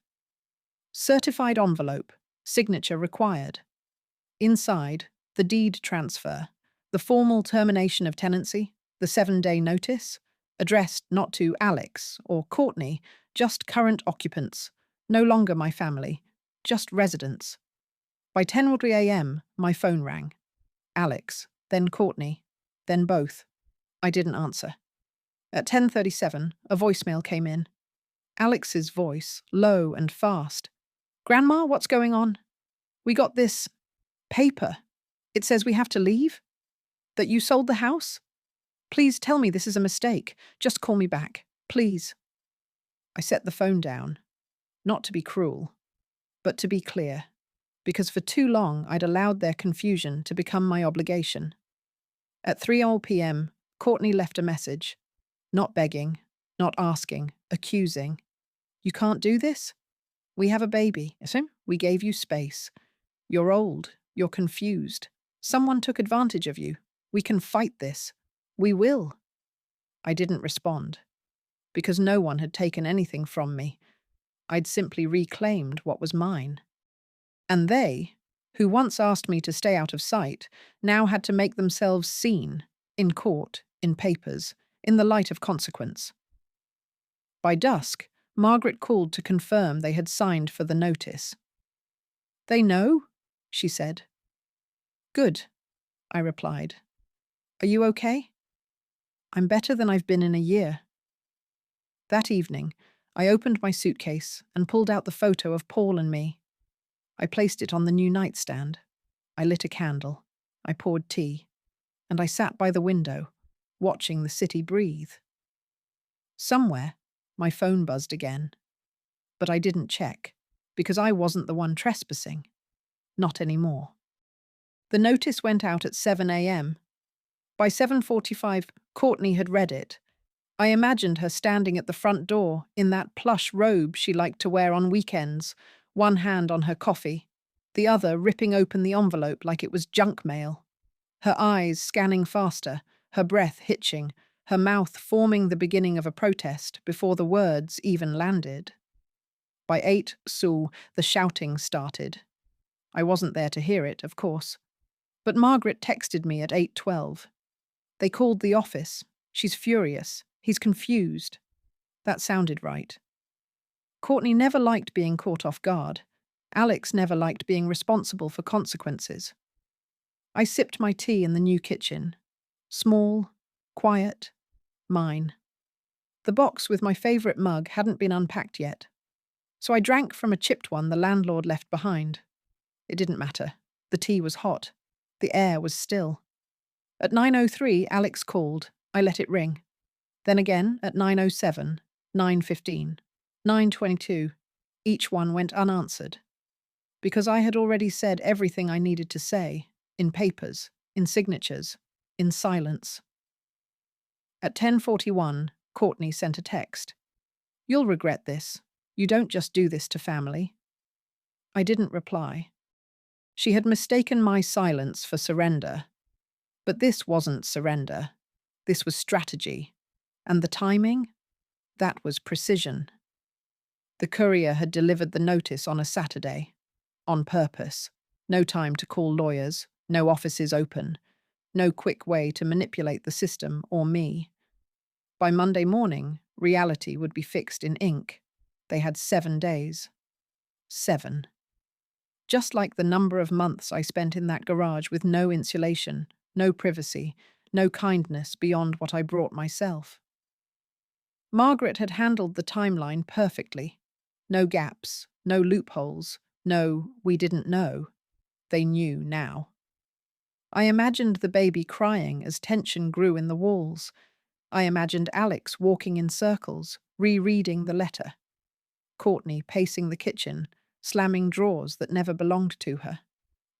Speaker 1: Certified envelope, signature required. Inside, the deed transfer, the formal termination of tenancy, the 7-day notice, addressed not to Alex or Courtney, just current occupants, no longer my family, just residents. By 10:03 a.m., my phone rang. Alex, then Courtney, then both. I didn't answer. At 10:37, a voicemail came in. Alex's voice, low and fast. "Grandma, what's going on? We got this paper. It says we have to leave? That you sold the house? Please tell me this is a mistake. Just call me back. Please." I set the phone down. Not to be cruel, but to be clear. Because for too long I'd allowed their confusion to become my obligation. At 3 p.m., Courtney left a message. Not begging, not asking, accusing. "You can't do this? We have a baby. We gave you space. You're old. You're confused. Someone took advantage of you. We can fight this. We will." I didn't respond. Because no one had taken anything from me. I'd simply reclaimed what was mine. And they, who once asked me to stay out of sight, now had to make themselves seen, in court, in papers, in the light of consequence. By dusk, Margaret called to confirm they had signed for the notice. "They know?" she said. "Good," I replied. "Are you okay?" "I'm better than I've been in a year." That evening, I opened my suitcase and pulled out the photo of Paul and me. I placed it on the new nightstand. I lit a candle. I poured tea. And I sat by the window, watching the city breathe. Somewhere, my phone buzzed again. But I didn't check, because I wasn't the one trespassing. Not anymore. The notice went out at 7 a.m. By 7:45, Courtney had read it. I imagined her standing at the front door in that plush robe she liked to wear on weekends, one hand on her coffee, the other ripping open the envelope like it was junk mail. Her eyes scanning faster, her breath hitching, her mouth forming the beginning of a protest before the words even landed. By 8:00, the shouting started. I wasn't there to hear it, of course. But Margaret texted me at 8:12. "They called the office. She's furious. He's confused." That sounded right. Courtney never liked being caught off guard. Alex never liked being responsible for consequences. I sipped my tea in the new kitchen. Small, quiet, mine. The box with my favourite mug hadn't been unpacked yet. So I drank from a chipped one the landlord left behind. It didn't matter. The tea was hot. The air was still. At 9:03, Alex called. I let it ring. Then again at 9:07, 9:15, 9:22. Each one went unanswered. Because I had already said everything I needed to say, in papers, in signatures, in silence. At 10:41, Courtney sent a text. "You'll regret this. You don't just do this to family." I didn't reply. She had mistaken my silence for surrender. But this wasn't surrender. This was strategy. And the timing? That was precision. The courier had delivered the notice on a Saturday. On purpose. No time to call lawyers. No offices open. No quick way to manipulate the system or me. By Monday morning, reality would be fixed in ink. They had 7 days. 7. Just like the number of months I spent in that garage with no insulation, no privacy, no kindness beyond what I brought myself. Margaret had handled the timeline perfectly. No gaps, no loopholes, no "we didn't know." They knew now. I imagined the baby crying as tension grew in the walls. I imagined Alex walking in circles, rereading the letter. Courtney pacing the kitchen, slamming drawers that never belonged to her.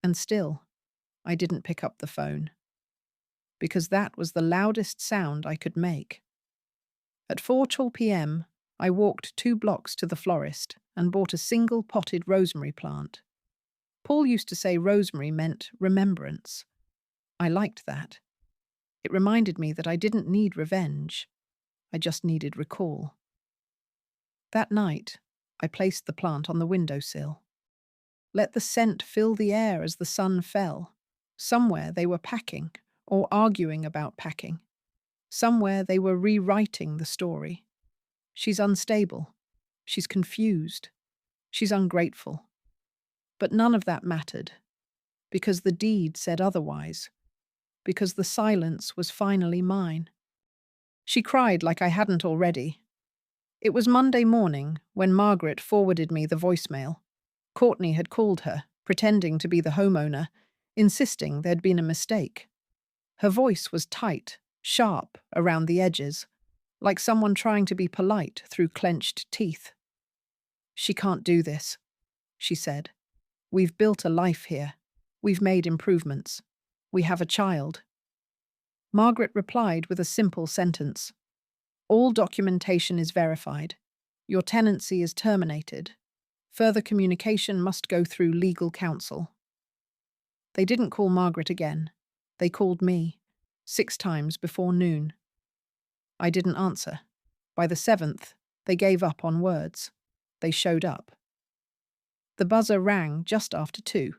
Speaker 1: And still, I didn't pick up the phone, because that was the loudest sound I could make. At 4:12 p.m., I walked 2 blocks to the florist and bought a single potted rosemary plant. Paul used to say rosemary meant remembrance. I liked that. It reminded me that I didn't need revenge. I just needed recall. That night, I placed the plant on the windowsill. Let the scent fill the air as the sun fell. Somewhere they were packing, or arguing about packing. Somewhere they were rewriting the story. She's unstable. She's confused. She's ungrateful. But none of that mattered, because the deed said otherwise, because the silence was finally mine. She cried like I hadn't already. It was Monday morning when Margaret forwarded me the voicemail. Courtney had called her, pretending to be the homeowner, insisting there'd been a mistake. Her voice was tight, sharp around the edges, like someone trying to be polite through clenched teeth. "She can't do this," she said. "We've built a life here. We've made improvements. We have a child." Margaret replied with a simple sentence. "All documentation is verified. Your tenancy is terminated. Further communication must go through legal counsel." They didn't call Margaret again. They called me, 6 times before noon. I didn't answer. By the 7th, they gave up on words. They showed up. The buzzer rang just after 2.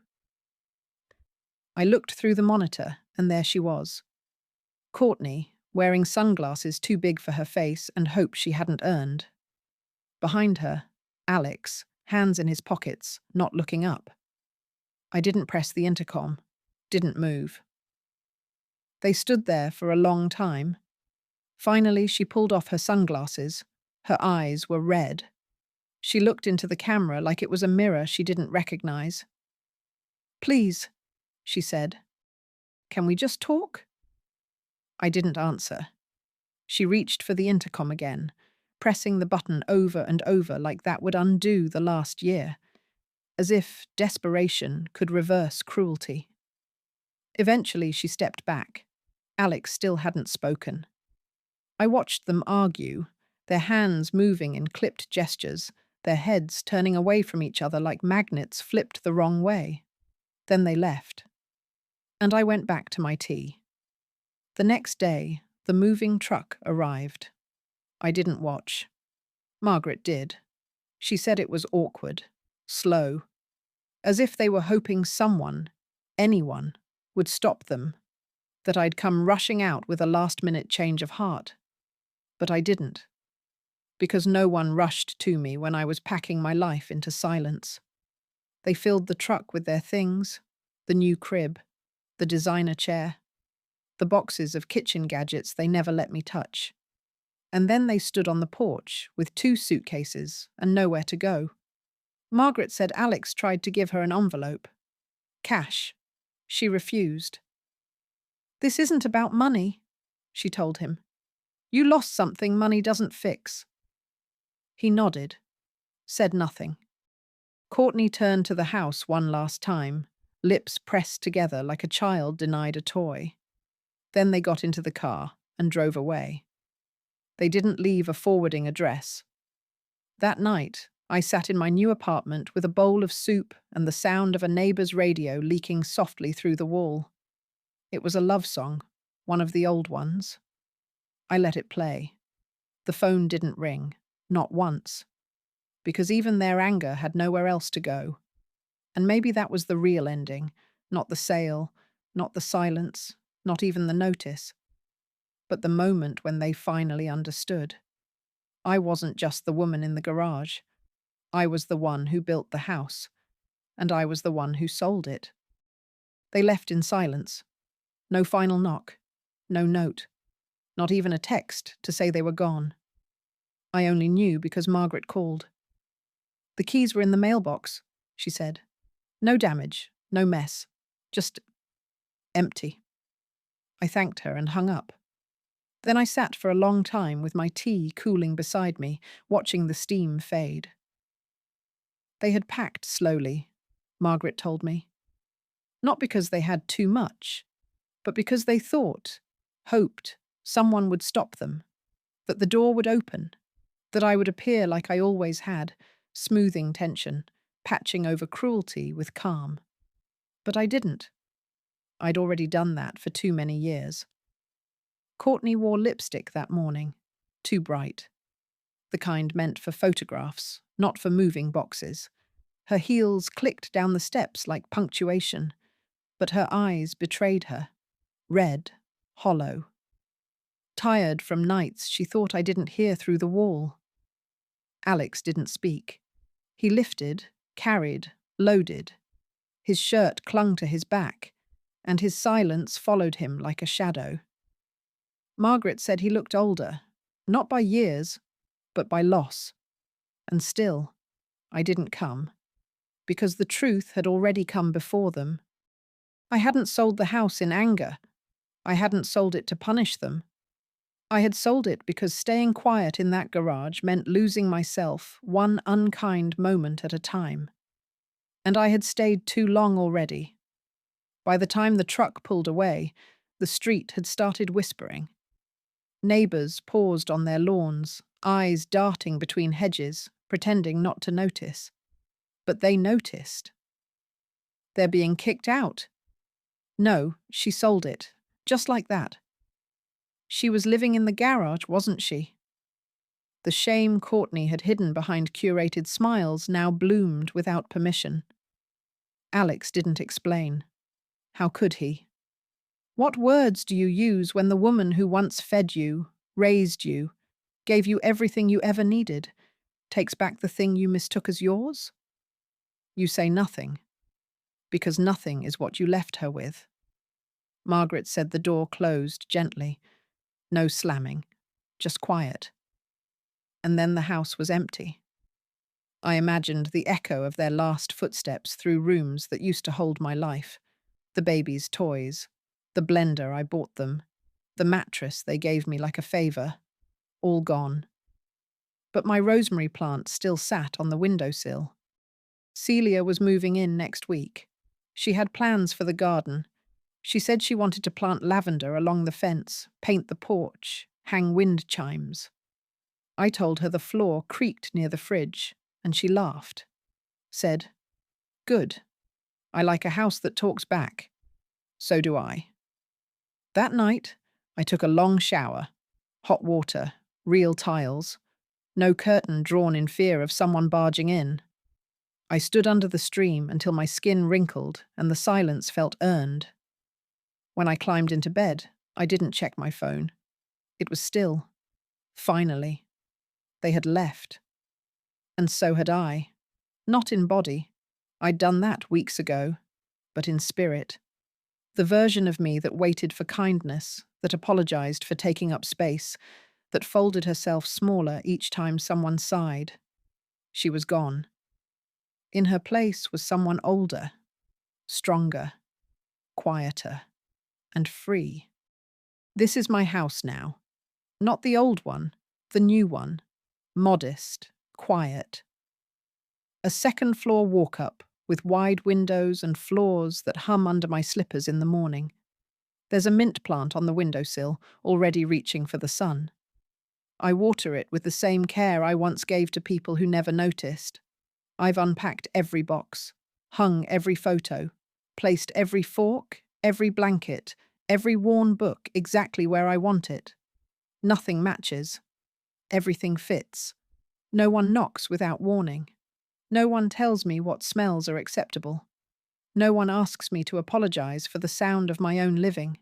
Speaker 1: I looked through the monitor, and there she was. Courtney, wearing sunglasses too big for her face and hope she hadn't earned. Behind her, Alex, hands in his pockets, not looking up. I didn't press the intercom, didn't move. They stood there for a long time. Finally, she pulled off her sunglasses. Her eyes were red. She looked into the camera like it was a mirror she didn't recognize. "Please," she said. "Can we just talk?" I didn't answer. She reached for the intercom again, pressing the button over and over like that would undo the last year, as if desperation could reverse cruelty. Eventually, she stepped back. Alex still hadn't spoken. I watched them argue, their hands moving in clipped gestures, their heads turning away from each other like magnets flipped the wrong way. Then they left. And I went back to my tea. The next day, the moving truck arrived. I didn't watch. Margaret did. She said it was awkward, slow, as if they were hoping someone, anyone, would stop them, that I'd come rushing out with a last-minute change of heart. But I didn't, because no one rushed to me when I was packing my life into silence. They filled the truck with their things, the new crib, the designer chair, the boxes of kitchen gadgets they never let me touch. And then they stood on the porch with 2 suitcases and nowhere to go. Margaret said Alex tried to give her an envelope. Cash. She refused. "This isn't about money," she told him. "You lost something money doesn't fix." He nodded, said nothing. Courtney turned to the house one last time, lips pressed together like a child denied a toy. Then they got into the car and drove away. They didn't leave a forwarding address. That night, I sat in my new apartment with a bowl of soup and the sound of a neighbor's radio leaking softly through the wall. It was a love song, one of the old ones. I let it play. The phone didn't ring, not once, because even their anger had nowhere else to go. And maybe that was the real ending, not the sale, not the silence, not even the notice, but the moment when they finally understood. I wasn't just the woman in the garage. I was the one who built the house, and I was the one who sold it. They left in silence. No final knock, no note, not even a text to say they were gone. I only knew because Margaret called. "The keys were in the mailbox," she said. "No damage, no mess, just empty." I thanked her and hung up. Then I sat for a long time with my tea cooling beside me, watching the steam fade. They had packed slowly, Margaret told me. Not because they had too much, but because they thought, hoped, someone would stop them, that the door would open, that I would appear like I always had, smoothing tension, patching over cruelty with calm. But I didn't. I'd already done that for too many years. Courtney wore lipstick that morning, too bright. The kind meant for photographs, not for moving boxes. Her heels clicked down the steps like punctuation, but her eyes betrayed her. Red, hollow. Tired from nights she thought I didn't hear through the wall. Alex didn't speak. He lifted, carried, loaded. His shirt clung to his back, and his silence followed him like a shadow. Margaret said he looked older, not by years, but by loss. And still, I didn't come, because the truth had already come before them. I hadn't sold the house in anger. I hadn't sold it to punish them. I had sold it because staying quiet in that garage meant losing myself one unkind moment at a time. And I had stayed too long already. By the time the truck pulled away, the street had started whispering. Neighbours paused on their lawns, eyes darting between hedges, pretending not to notice. But they noticed. They're being kicked out. No, she sold it, just like that. She was living in the garage, wasn't she? The shame Courtney had hidden behind curated smiles now bloomed without permission. Alex didn't explain. How could he? What words do you use when the woman who once fed you, raised you, gave you everything you ever needed, takes back the thing you mistook as yours? You say nothing, because nothing is what you left her with. Margaret said the door closed gently. No slamming, just quiet. And then the house was empty. I imagined the echo of their last footsteps through rooms that used to hold my life. The baby's toys, the blender I bought them, the mattress they gave me like a favor, all gone. But my rosemary plant still sat on the windowsill. Celia was moving in next week. She had plans for the garden. She said she wanted to plant lavender along the fence, paint the porch, hang wind chimes. I told her the floor creaked near the fridge, and she laughed. Said, "Good. I like a house that talks back. So do I." That night, I took a long shower. Hot water, real tiles. No curtain drawn in fear of someone barging in. I stood under the stream until my skin wrinkled and the silence felt earned. When I climbed into bed, I didn't check my phone. It was still. Finally. They had left. And so had I. Not in body. I'd done that weeks ago, but in spirit. The version of me that waited for kindness, that apologized for taking up space, that folded herself smaller each time someone sighed. She was gone. In her place was someone older, stronger, quieter, and free. This is my house now. Not the old one, the new one. Modest, quiet. A second-floor walk-up with wide windows and floors that hum under my slippers in the morning. There's a mint plant on the windowsill, already reaching for the sun. I water it with the same care I once gave to people who never noticed. I've unpacked every box, hung every photo, placed every fork, every blanket, every worn book exactly where I want it. Nothing matches. Everything fits. No one knocks without warning. No one tells me what smells are acceptable. No one asks me to apologize for the sound of my own living.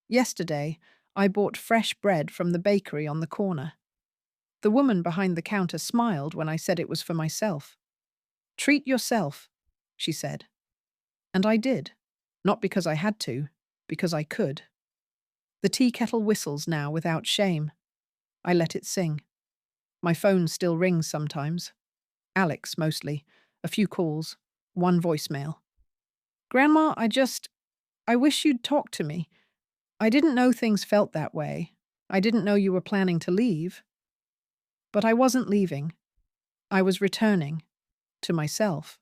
Speaker 1: Yesterday, I bought fresh bread from the bakery on the corner. The woman behind the counter smiled when I said it was for myself. "Treat yourself," she said. And I did. Not because I had to, because I could. The tea kettle whistles now without shame. I let it sing. My phone still rings sometimes. Alex, mostly. A few calls. One voicemail. "Grandma, I wish you'd talk to me. I didn't know things felt that way. I didn't know you were planning to leave." But I wasn't leaving. I was returning. To myself.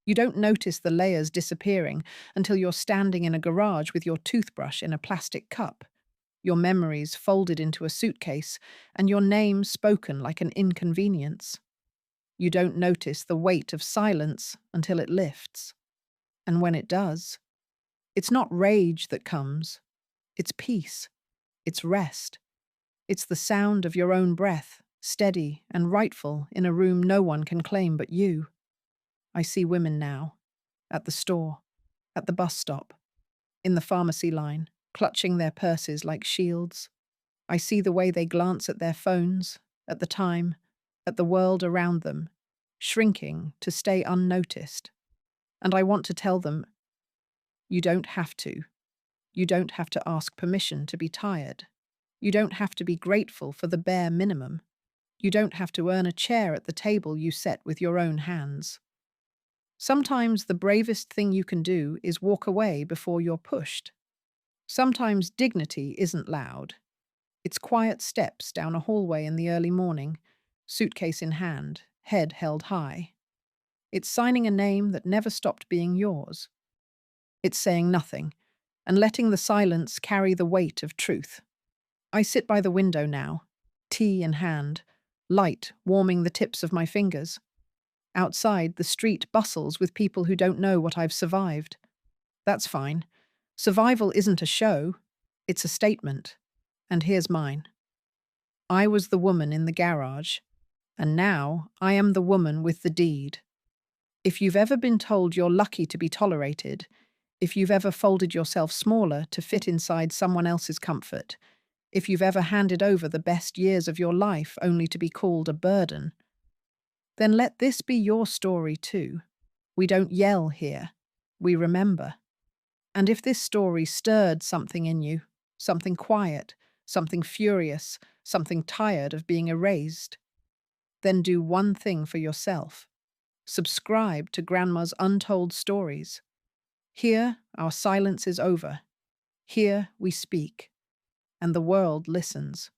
Speaker 1: You don't notice the layers disappearing until you're standing in a garage with your toothbrush in a plastic cup, your memories folded into a suitcase, and your name spoken like an inconvenience. You don't notice the weight of silence until it lifts. And when it does, it's not rage that comes, it's peace, it's rest. It's the sound of your own breath, steady and rightful in a room no one can claim but you. I see women now, at the store, at the bus stop, in the pharmacy line, clutching their purses like shields. I see the way they glance at their phones, at the time, at the world around them, shrinking to stay unnoticed. And I want to tell them, you don't have to. You don't have to ask permission to be tired. You don't have to be grateful for the bare minimum. You don't have to earn a chair at the table you set with your own hands. Sometimes the bravest thing you can do is walk away before you're pushed. Sometimes dignity isn't loud. It's quiet steps down a hallway in the early morning, suitcase in hand, head held high. It's signing a name that never stopped being yours. It's saying nothing and letting the silence carry the weight of truth. I sit by the window now, tea in hand, light warming the tips of my fingers. Outside, the street bustles with people who don't know what I've survived. That's fine. Survival isn't a show, it's a statement. And here's mine. I was the woman in the garage, and now I am the woman with the deed. If you've ever been told you're lucky to be tolerated, if you've ever folded yourself smaller to fit inside someone else's comfort, if you've ever handed over the best years of your life only to be called a burden, then let this be your story too. We don't yell here, we remember. And if this story stirred something in you, something quiet, something furious, something tired of being erased, then do one thing for yourself. Subscribe to Grandma's Untold Stories. Here, our silence is over. Here, we speak. And the world listens.